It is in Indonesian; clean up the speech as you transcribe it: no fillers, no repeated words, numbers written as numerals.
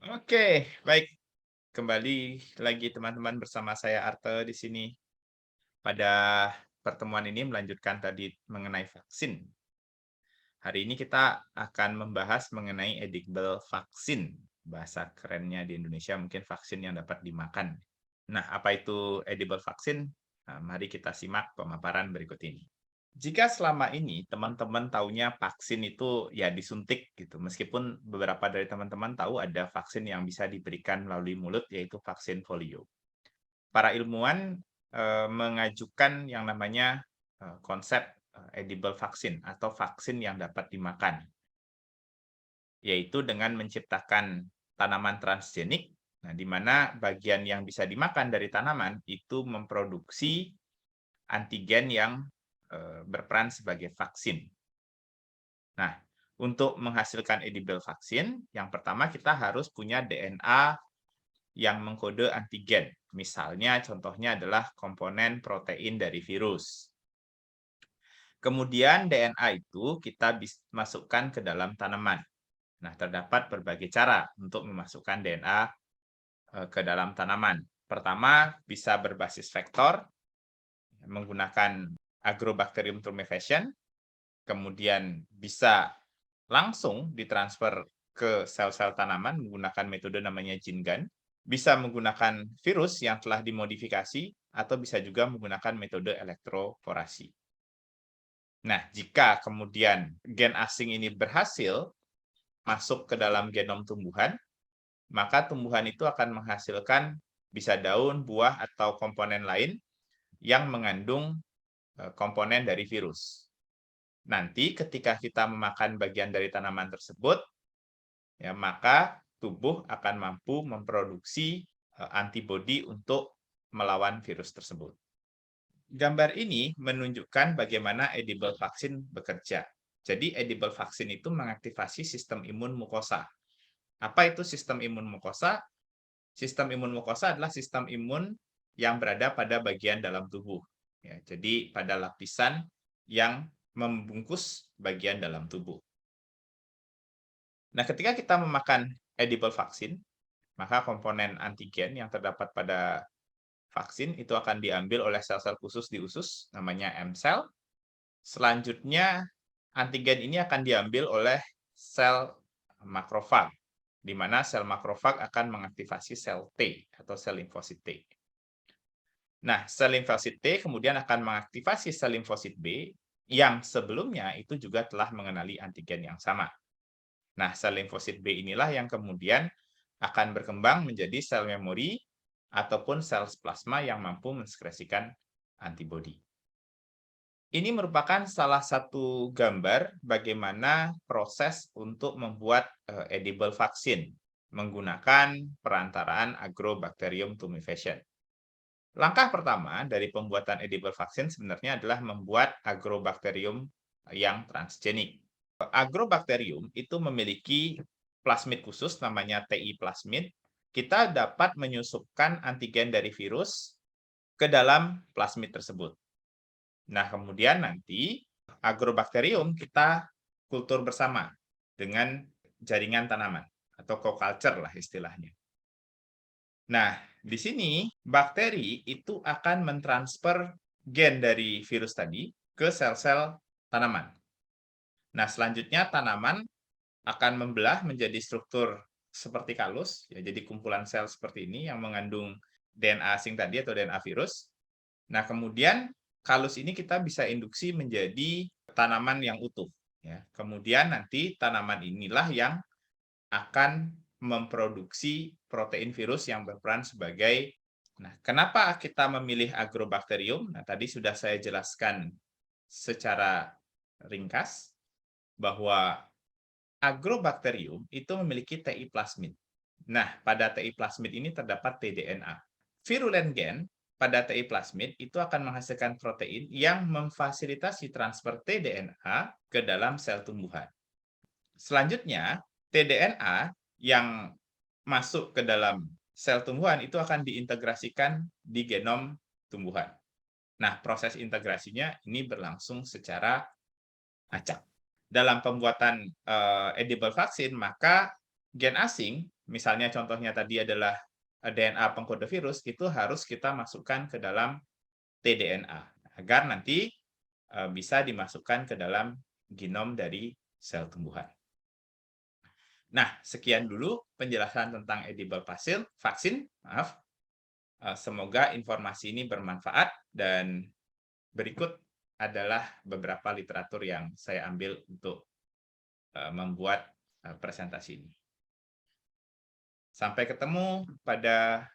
Oke, baik. Kembali lagi teman-teman bersama saya Arte di sini. Pada pertemuan ini melanjutkan tadi mengenai vaksin. Hari ini kita akan membahas mengenai edible vaksin. Bahasa kerennya di Indonesia mungkin vaksin yang dapat dimakan. Nah, apa itu edible vaksin? Nah, mari kita simak pemaparan berikut ini. Jika selama ini teman-teman taunya vaksin itu ya disuntik gitu, meskipun beberapa dari teman-teman tahu ada vaksin yang bisa diberikan melalui mulut yaitu vaksin polio. Para ilmuwan mengajukan yang namanya konsep edible vaksin atau vaksin yang dapat dimakan, yaitu dengan menciptakan tanaman transgenik, nah, di mana bagian yang bisa dimakan dari tanaman itu memproduksi antigen yang berperan sebagai vaksin. Nah, untuk menghasilkan edible vaksin, yang pertama kita harus punya DNA yang mengkode antigen. Misalnya, contohnya adalah komponen protein dari virus. Kemudian DNA itu kita masukkan ke dalam tanaman. Nah, terdapat berbagai cara untuk memasukkan DNA ke dalam tanaman. Pertama, bisa berbasis vektor menggunakan Agrobacterium tumefaciens, kemudian bisa langsung ditransfer ke sel-sel tanaman menggunakan metode namanya gene gun, bisa menggunakan virus yang telah dimodifikasi, atau bisa juga menggunakan metode elektroforasi. Nah, jika kemudian gen asing ini berhasil masuk ke dalam genom tumbuhan, maka tumbuhan itu akan menghasilkan bisa daun, buah, atau komponen lain yang mengandung komponen dari virus. Nanti ketika kita memakan bagian dari tanaman tersebut, ya, maka tubuh akan mampu memproduksi antibodi untuk melawan virus tersebut. Gambar ini menunjukkan bagaimana edible vaksin bekerja. Jadi edible vaksin itu mengaktifasi sistem imun mukosa. Apa itu sistem imun mukosa? Sistem imun mukosa adalah sistem imun yang berada pada bagian dalam tubuh. Ya, jadi pada lapisan yang membungkus bagian dalam tubuh. Nah, ketika kita memakan edible vaksin, maka komponen antigen yang terdapat pada vaksin itu akan diambil oleh sel-sel khusus di usus, namanya M-cell. Selanjutnya, antigen ini akan diambil oleh sel makrofag, di mana sel makrofag akan mengaktifasi sel T atau sel limfosit T. Nah, sel limfosit T kemudian akan mengaktifasi sel limfosit B yang sebelumnya itu juga telah mengenali antigen yang sama. Nah, sel limfosit B inilah yang kemudian akan berkembang menjadi sel memori ataupun sel plasma yang mampu mensekresikan antibodi. Ini merupakan salah satu gambar bagaimana proses untuk membuat edible vaksin menggunakan perantaraan Agrobacterium tumefaciens. Langkah pertama dari pembuatan edible vaksin sebenarnya adalah membuat Agrobacterium yang transgenik. Agrobacterium itu memiliki plasmid khusus namanya TI plasmid. Kita dapat menyusupkan antigen dari virus ke dalam plasmid tersebut. Nah, kemudian nanti Agrobacterium kita kultur bersama dengan jaringan tanaman atau co-culture lah istilahnya. Nah, di sini bakteri itu akan mentransfer gen dari virus tadi ke sel-sel tanaman. Nah, selanjutnya tanaman akan membelah menjadi struktur seperti kalus, ya, jadi kumpulan sel seperti ini yang mengandung DNA asing tadi atau DNA virus. Nah, kemudian kalus ini kita bisa induksi menjadi tanaman yang utuh. Ya. Kemudian nanti tanaman inilah yang akan memproduksi protein virus yang berperan sebagai. Nah, kenapa kita memilih Agrobacterium? Nah, tadi sudah saya jelaskan secara ringkas bahwa Agrobacterium itu memiliki TI plasmid. Nah, pada TI plasmid ini terdapat tDNA. Virulen gen pada TI plasmid itu akan menghasilkan protein yang memfasilitasi transfer tDNA ke dalam sel tumbuhan. Selanjutnya, tDNA yang masuk ke dalam sel tumbuhan itu akan diintegrasikan di genom tumbuhan. Nah, proses integrasinya ini berlangsung secara acak. Dalam pembuatan edible vaksin, maka gen asing misalnya contohnya tadi adalah DNA pengkode virus, itu harus kita masukkan ke dalam tDNA agar nanti bisa dimasukkan ke dalam genom dari sel tumbuhan. Nah, sekian dulu penjelasan tentang edible vaksin. Maaf. Semoga informasi ini bermanfaat dan berikut adalah beberapa literatur yang saya ambil untuk membuat presentasi ini. Sampai ketemu pada